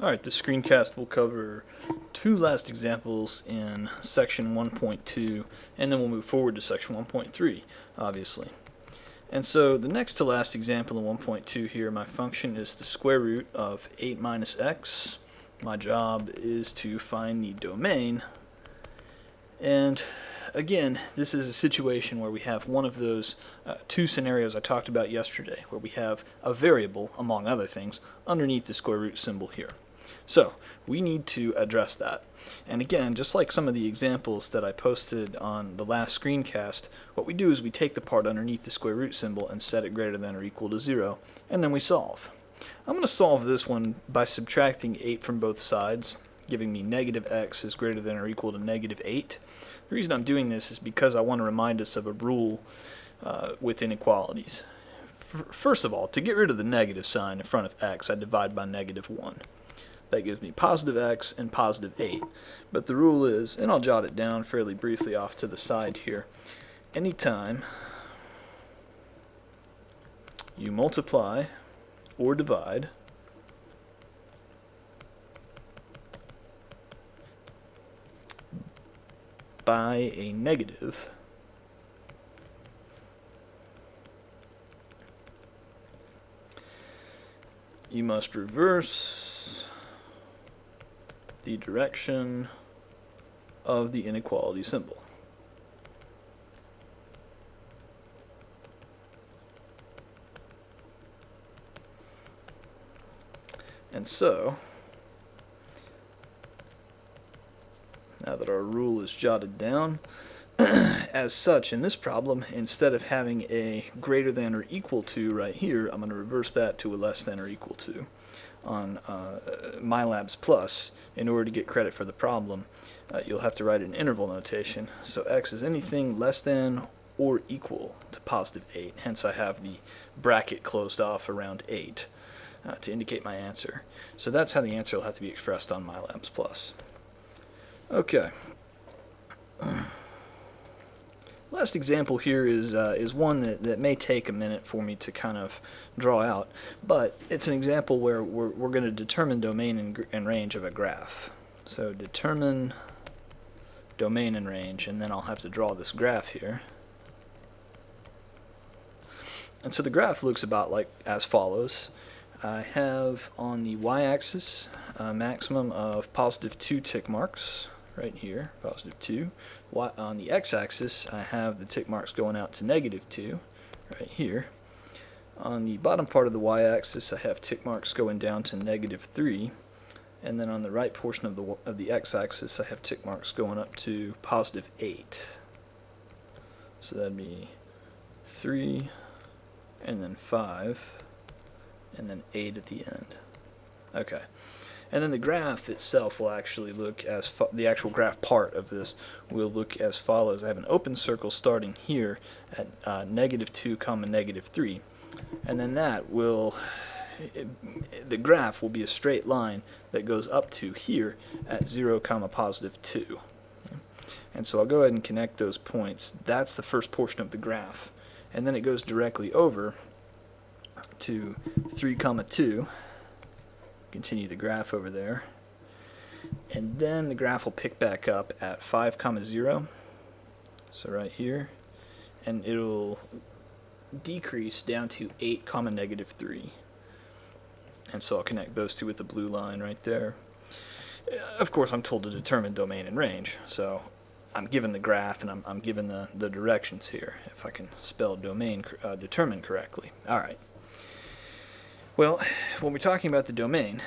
Alright, this screencast will cover two last examples in section 1.2, and then we'll move forward to section 1.3, obviously. And so the next to last example in 1.2 here, my function is the square root of 8 minus x. My job is to find the domain. And again, this is a situation where we have one of those two scenarios I talked about yesterday, where we have a variable, among other things, underneath the square root symbol here. So we need to address that. And again, just like some of the examples that I posted on the last screencast, what we do is we take the part underneath the square root symbol and set it greater than or equal to 0, and then we solve. I'm going to solve this one by subtracting 8 from both sides, giving me negative x is greater than or equal to negative 8. The reason I'm doing this is because I want to remind us of a rule with inequalities. First of all, to get rid of the negative sign in front of x, I divide by negative 1. That gives me positive x and positive 8. But the rule is, and I'll jot it down fairly briefly off to the side here, anytime you multiply or divide by a negative, you must reverse the direction of the inequality symbol. And so, now that our rule is jotted down, as such, in this problem, instead of having a greater than or equal to right here, I'm going to reverse that to a less than or equal to on MyLabs Plus. In order to get credit for the problem, you'll have to write an interval notation. So x is anything less than or equal to positive 8. Hence I have the bracket closed off around 8 to indicate my answer. So that's how the answer will have to be expressed on MyLabs Plus. Okay. Last example here is one that may take a minute for me to kind of draw out, but it's an example where we're going to determine domain and range of a graph. So determine domain and range, and then I'll have to draw this graph here. And so the graph looks about like as follows. I have on the y-axis a maximum of positive 2 tick marks. Right here, positive 2. On the x-axis, I have the tick marks going out to negative 2, right here. On the bottom part of the y-axis, I have tick marks going down to negative 3. And then on the right portion of the x-axis, I have tick marks going up to positive 8. So that'd be 3, and then 5, and then 8 at the end. Okay. And then the graph itself will actually look as the actual graph part of this will look as follows. I have an open circle starting here at negative 2 comma negative 3, and then that will the graph will be a straight line that goes up to here at 0 comma positive 2. And so I'll go ahead and connect those points. That's the first portion of the graph, and then it goes directly over to 3 comma 2. Continue the graph over there, and then the graph will pick back up at 5 comma 0, so right here, and it'll decrease down to 8 comma negative 3, and so I'll connect those two with the blue line right there. Of course, I'm told to determine domain and range, so I'm given the graph and I'm given the directions here, if I can spell domain determine correctly. Alright. Well, when we're talking about the domain,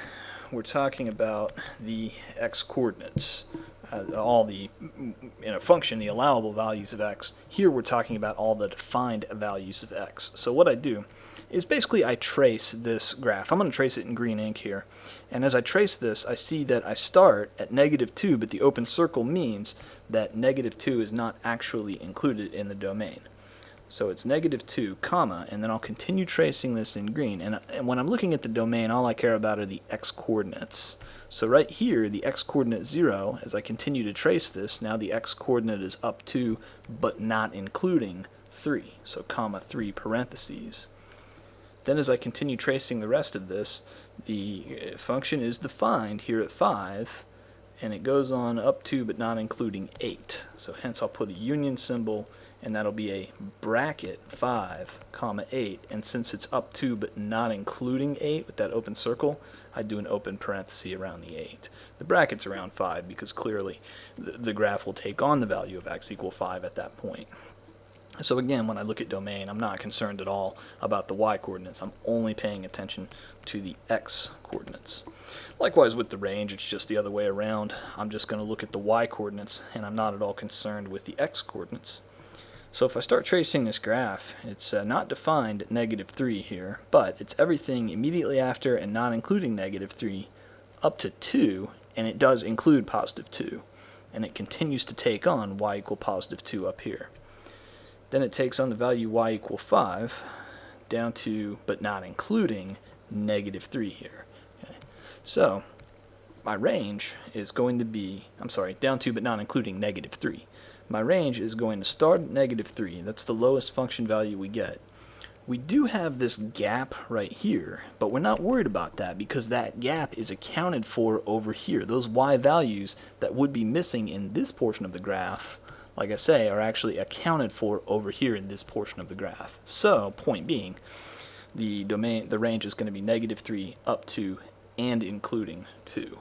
we're talking about the x-coordinates, in a function, the allowable values of x. Here we're talking about all the defined values of x. So what I do is basically I trace this graph. I'm going to trace it in green ink here. And as I trace this, I see that I start at negative 2, but the open circle means that negative 2 is not actually included in the domain. So it's negative 2, comma, and then I'll continue tracing this in green. And when I'm looking at the domain, all I care about are the x-coordinates. So right here, the x-coordinate 0, as I continue to trace this, now the x-coordinate is up to, but not including 3. So comma 3 parentheses. Then as I continue tracing the rest of this, the function is defined here at 5, and it goes on up to but not including 8. So hence I'll put a union symbol, and that'll be a bracket 5 comma 8, and since it's up to but not including 8 with that open circle, I do an open parenthesis around the 8. The bracket's around 5 because clearly the graph will take on the value of x equal 5 at that point. So again, when I look at domain, I'm not concerned at all about the y coordinates. I'm only paying attention to the x coordinates. Likewise with the range, it's just the other way around. I'm just going to look at the y coordinates, and I'm not at all concerned with the x coordinates. So if I start tracing this graph, it's not defined at -3 here, but it's everything immediately after and not including -3 up to 2, and it does include +2. And it continues to take on y equal +2 up here. Then it takes on the value y equal 5 down to, but not including, -3 here. Okay. So my range is going to be, down to but not including -3. My range is going to start at -3. That's the lowest function value we get. We do have this gap right here, but we're not worried about that because that gap is accounted for over here. Those y values that would be missing in this portion of the graph, like I say, are actually accounted for over here in this portion of the graph. So, point being, the range is going to be -3 up to and including 2.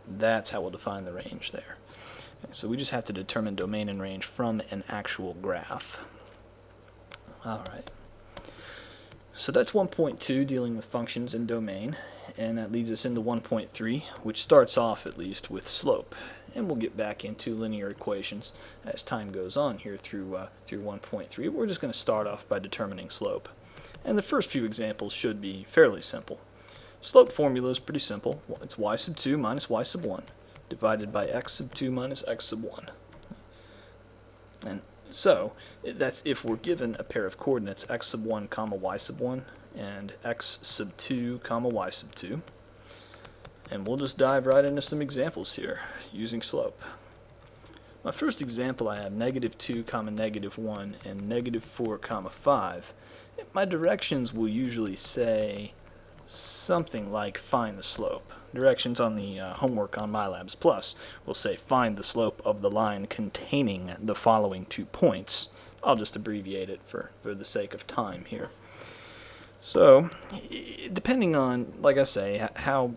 That's how we'll define the range there. Okay, so we just have to determine domain and range from an actual graph. Alright. So that's 1.2, dealing with functions and domain, and that leads us into 1.3, which starts off at least with slope. And we'll get back into linear equations as time goes on here through 1.3. We're just going to start off by determining slope. And the first few examples should be fairly simple. Slope formula is pretty simple. It's y sub 2 minus y sub 1 divided by x sub 2 minus x sub 1. And so that's if we're given a pair of coordinates x sub 1 comma y sub 1 and x sub 2 comma y sub 2. And we'll just dive right into some examples here using slope. My first example, I have -2 comma -1 and -4 comma 5. My directions will usually say something like find the slope. Directions on the homework on MyLabs Plus will say find the slope of the line containing the following 2 points. I'll just abbreviate it for the sake of time here. So, depending on, like I say, how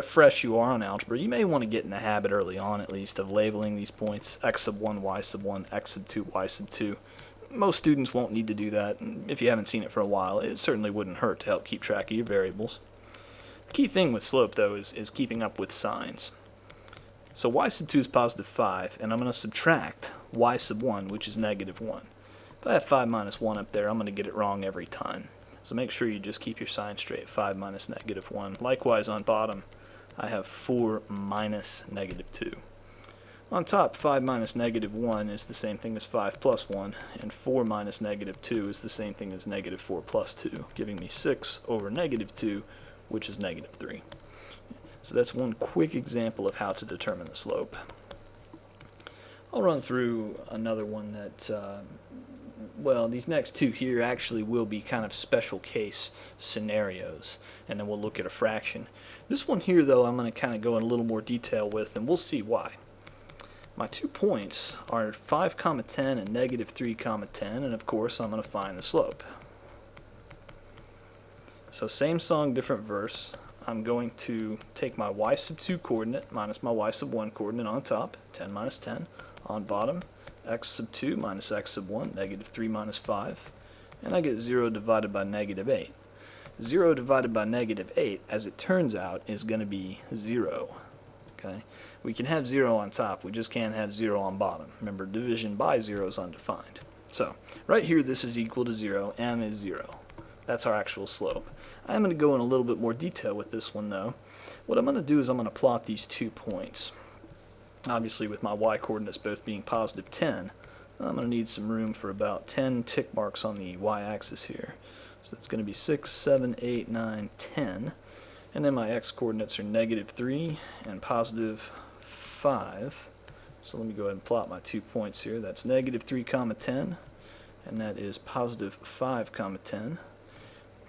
fresh you are on algebra, you may want to get in the habit early on at least of labeling these points x sub 1, y sub 1, x sub 2, y sub 2. Most students won't need to do that, and if you haven't seen it for a while, it certainly wouldn't hurt to help keep track of your variables. The key thing with slope, though, is keeping up with signs. So y sub 2 is +5, and I'm going to subtract y sub 1, which is -1. If I have 5 minus 1 up there, I'm going to get it wrong every time. So make sure you just keep your sign straight, 5 minus -1. Likewise on bottom, I have 4 minus -2. On top, 5 minus -1 is the same thing as 5 plus 1, and 4 minus -2 is the same thing as -4 plus 2, giving me 6 over -2, which is -3. So that's one quick example of how to determine the slope. I'll run through another one that well, these next two here actually will be kind of special case scenarios, and then we'll look at a fraction. This one here, though, I'm going to kind of go in a little more detail with, and we'll see why. My 2 points are 5, 10 and -3, 10, and of course I'm going to find the slope. So same song, different verse. I'm going to take my y sub 2 coordinate minus my y sub 1 coordinate on top, 10 minus 10, on bottom, x sub 2 minus x sub 1, -3 minus 5, and I get 0 divided by -8. 0 divided by -8, as it turns out, is going to be 0. Okay? We can have 0 on top, we just can't have 0 on bottom. Remember, division by 0 is undefined. So, right here this is equal to 0, m is 0. That's our actual slope. I'm going to go in a little bit more detail with this one, though. What I'm going to do is I'm going to plot these 2 points. Obviously, with my y coordinates both being +10, I'm going to need some room for about 10 tick marks on the y-axis here. So it's going to be 6, 7, 8, 9, 10. And then my x coordinates are -3 and +5. So let me go ahead and plot my 2 points here. That's -3, 10, and that is +5, 10.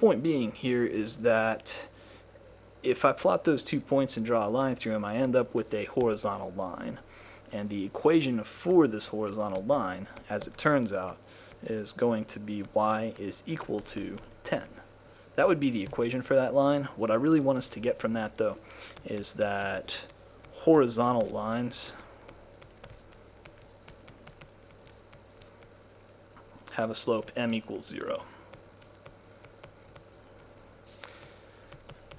point being here is that if I plot those 2 points and draw a line through them, I end up with a horizontal line. And the equation for this horizontal line, as it turns out, is going to be y is equal to 10. That would be the equation for that line. What I really want us to get from that, though, is that horizontal lines have a slope m equals 0.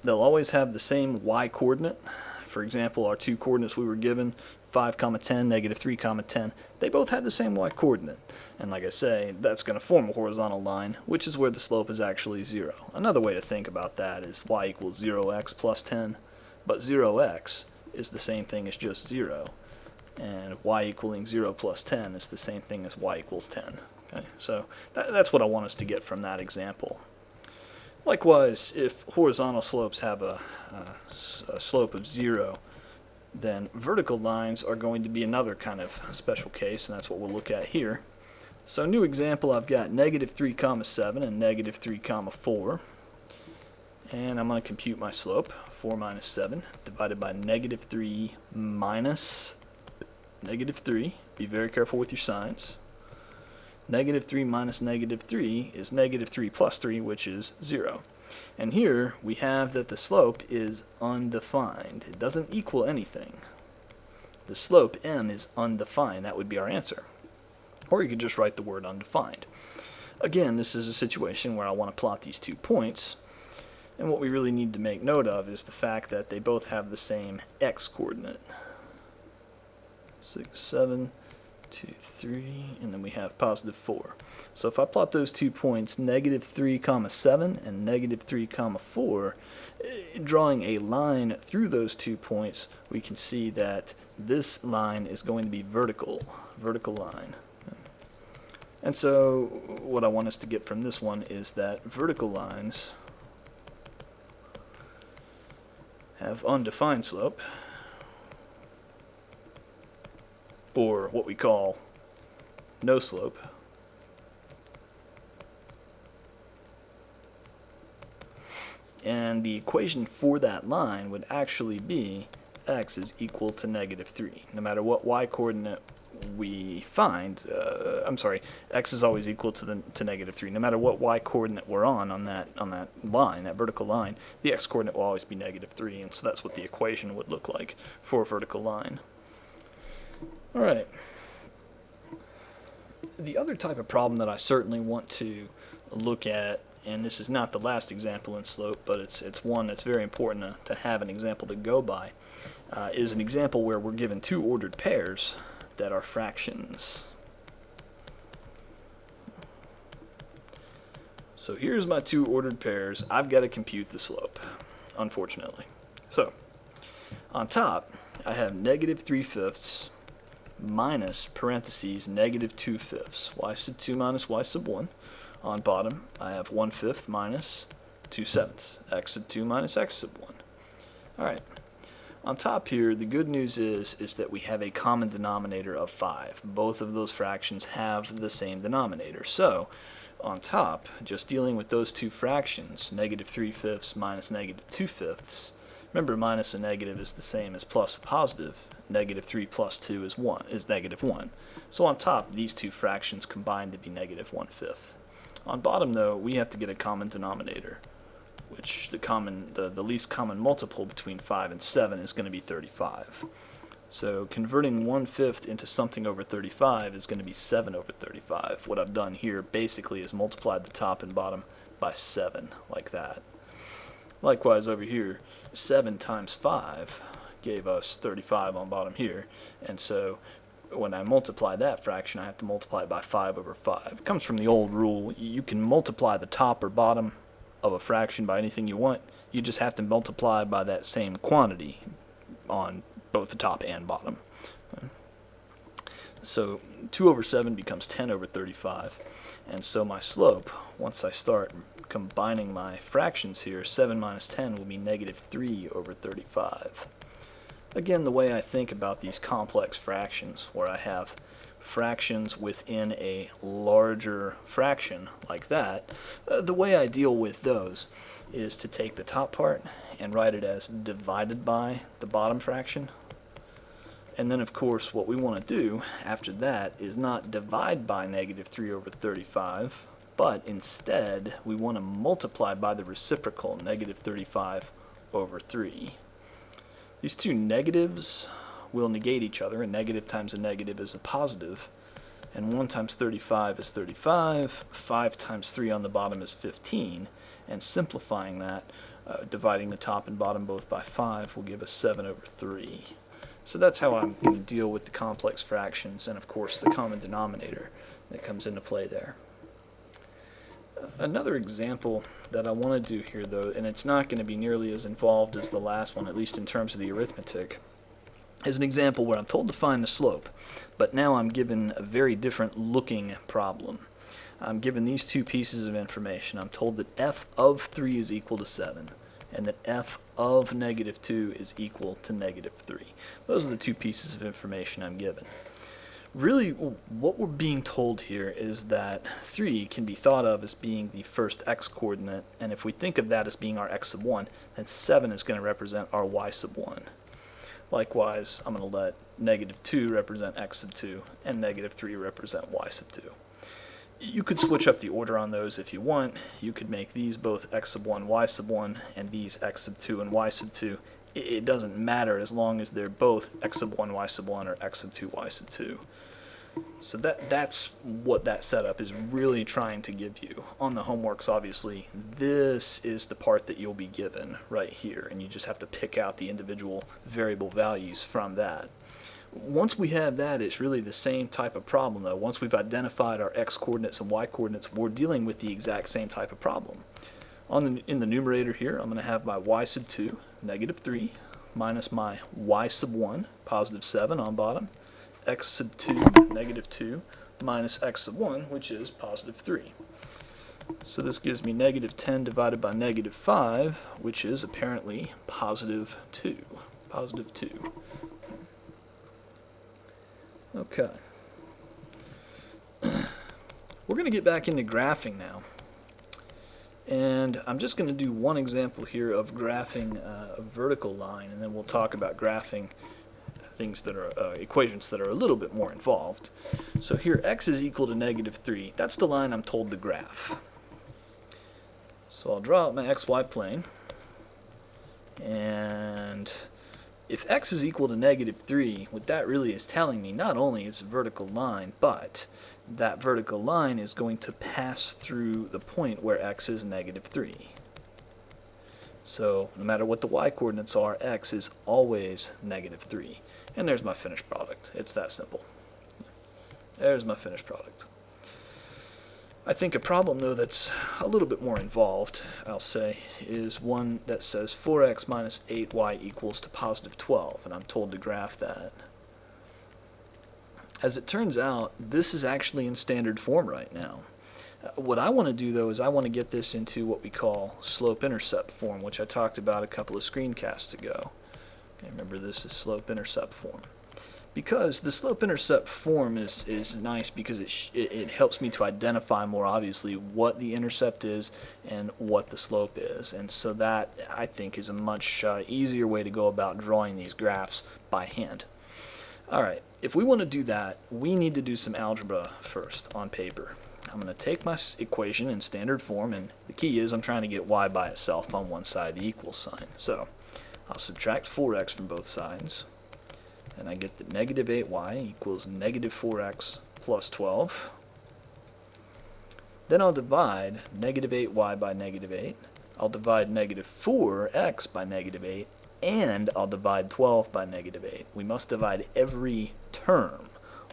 They'll always have the same y coordinate. For example, our two coordinates we were given, 5, 10, negative 3, 10, they both had the same y coordinate. And like I say, that's going to form a horizontal line, which is where the slope is actually 0. Another way to think about that is y equals 0x plus 10, but 0x is the same thing as just 0. And y equaling 0 plus 10 is the same thing as y equals 10. Okay? So that's what I want us to get from that example. Likewise, if horizontal slopes have a slope of 0, then vertical lines are going to be another kind of special case, and that's what we'll look at here. So new example, I've got negative 3, 7 and negative 3, 4. And I'm going to compute my slope, 4 minus 7, divided by negative 3 minus negative 3. Be very careful with your signs. Negative 3 minus negative 3 is negative 3 plus 3, which is 0. And here we have that the slope is undefined. It doesn't equal anything. The slope m is undefined. That would be our answer. Or you could just write the word undefined. Again, this is a situation where I want to plot these 2 points. And what we really need to make note of is the fact that they both have the same x coordinate. 6, 7, 2, 3, and then we have positive 4. So if I plot those 2 points, negative 3, 7 and negative 3, 4, drawing a line through those 2 points, we can see that this line is going to be vertical line. And so what I want us to get from this one is that vertical lines have undefined slope, or what we call no slope. And the equation for that line would actually be x is equal to negative 3. No matter what y coordinate we find, x is always equal to negative 3. No matter what y coordinate we're on that line, that vertical line, the x coordinate will always be negative 3, and so that's what the equation would look like for a vertical line. Alright. The other type of problem that I certainly want to look at, and this is not the last example in slope, but it's one that's very important to have an example to go by, is an example where we're given 2 ordered pairs that are fractions. So here's my 2 ordered pairs. I've got to compute the slope, unfortunately. So on top, I have negative 3/5 minus parentheses negative 2/5, y sub 2 minus y sub 1. On bottom, I have 1/5 minus 2/7, x sub 2 minus x sub 1. Alright, on top here, the good news is that we have a common denominator of 5. Both of those fractions have the same denominator. So, on top, just dealing with those 2 fractions, negative 3/5 minus negative 2/5, remember minus a negative is the same as plus a positive. Negative 3 plus 2 is negative 1. So on top, these 2 fractions combine to be negative 1/5. On bottom, though, we have to get a common denominator, which the least common multiple between 5 and 7 is going to be 35. So converting 1/5 into something over 35 is going to be 7 over 35. What I've done here basically is multiplied the top and bottom by 7, like that. Likewise over here, 7 times 5 gave us 35 on bottom here, and so when I multiply that fraction, I have to multiply it by 5 over 5. It comes from the old rule, you can multiply the top or bottom of a fraction by anything you want, you just have to multiply by that same quantity on both the top and bottom. So 2 over 7 becomes 10 over 35, and so my slope, once I start combining my fractions here, 7 minus 10 will be negative 3 over 35. Again, the way I think about these complex fractions, where I have fractions within a larger fraction like that, the way I deal with those is to take the top part and write it as divided by the bottom fraction. And then of course what we want to do after that is not divide by negative 3 over 35, but instead we want to multiply by the reciprocal, negative 35 over 3. These two negatives will negate each other. A negative times a negative is a positive, and 1 times 35 is 35, 5 times 3 on the bottom is 15, and simplifying that, dividing the top and bottom both by 5 will give us 7 over 3. So that's how I'm going to deal with the complex fractions, and of course the common denominator that comes into play there. Another example that I want to do here, though, and it's not going to be nearly as involved as the last one, at least in terms of the arithmetic, is an example where I'm told to find the slope, but now I'm given a very different looking problem. I'm given these two pieces of information. I'm told that f of 3 is equal to 7, and that f of negative 2 is equal to negative 3. Those are the two pieces of information I'm given. Really, what we're being told here is that 3 can be thought of as being the first x coordinate, and if we think of that as being our x sub 1, then 7 is going to represent our y sub 1. Likewise, I'm going to let negative 2 represent x sub 2, and negative 3 represent y sub 2. You could switch up the order on those if you want. You could make these both x sub 1, y sub 1, and these x sub 2 and y sub 2. It doesn't matter as long as they're both x sub 1, y sub 1, or x sub 2, y sub 2. So that's what that setup is really trying to give you. On the homeworks, obviously, this is the part that you'll be given right here, and you just have to pick out the individual variable values from that. Once we have that, it's really the same type of problem, though. Once we've identified our x coordinates and y coordinates, we're dealing with the exact same type of problem. In the numerator here, I'm going to have my y sub 2, negative 3, minus my y sub 1, positive 7 on bottom, x sub 2, negative 2, minus x sub 1, which is positive 3. So this gives me negative 10 divided by negative 5, which is apparently positive 2. Positive 2. Okay. We're going to get back into graphing now. And I'm just going to do one example here of graphing a vertical line, and then we'll talk about graphing things that are equations that are a little bit more involved. So here x is equal to negative 3. That's the line I'm told to graph. So I'll draw out my xy plane, and if x is equal to negative 3, what that really is telling me, not only is a vertical line, but that vertical line is going to pass through the point where x is negative 3. So no matter what the y coordinates are, x is always negative 3. And there's my finished product. It's that simple. There's my finished product. I think a problem, though, that's a little bit more involved, I'll say, is one that says 4x minus 8y equals to positive 12, and I'm told to graph that. As it turns out, this is actually in standard form right now. What I want to do, though, is I want to get this into what we call slope-intercept form, which I talked about a couple of screencasts ago. Okay, remember, this is slope-intercept form. Because the slope-intercept form is nice because it helps me to identify more obviously what the intercept is and what the slope is. And so that, I think, is a much easier way to go about drawing these graphs by hand. Alright, if we want to do that, we need to do some algebra first on paper. I'm going to take my equation in standard form, and the key is I'm trying to get y by itself on one side, the equal sign. So I'll subtract 4x from both sides, and I get that negative 8y equals negative 4x plus 12. Then I'll divide negative 8y by negative 8. I'll divide negative 4x by negative 8, and I'll divide 12 by negative 8. We must divide every term.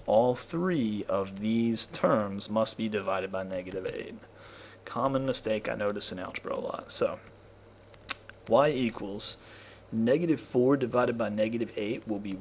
All three of these terms must be divided by negative 8. Common mistake I notice in algebra a lot. So y equals negative 4 divided by negative 8 will be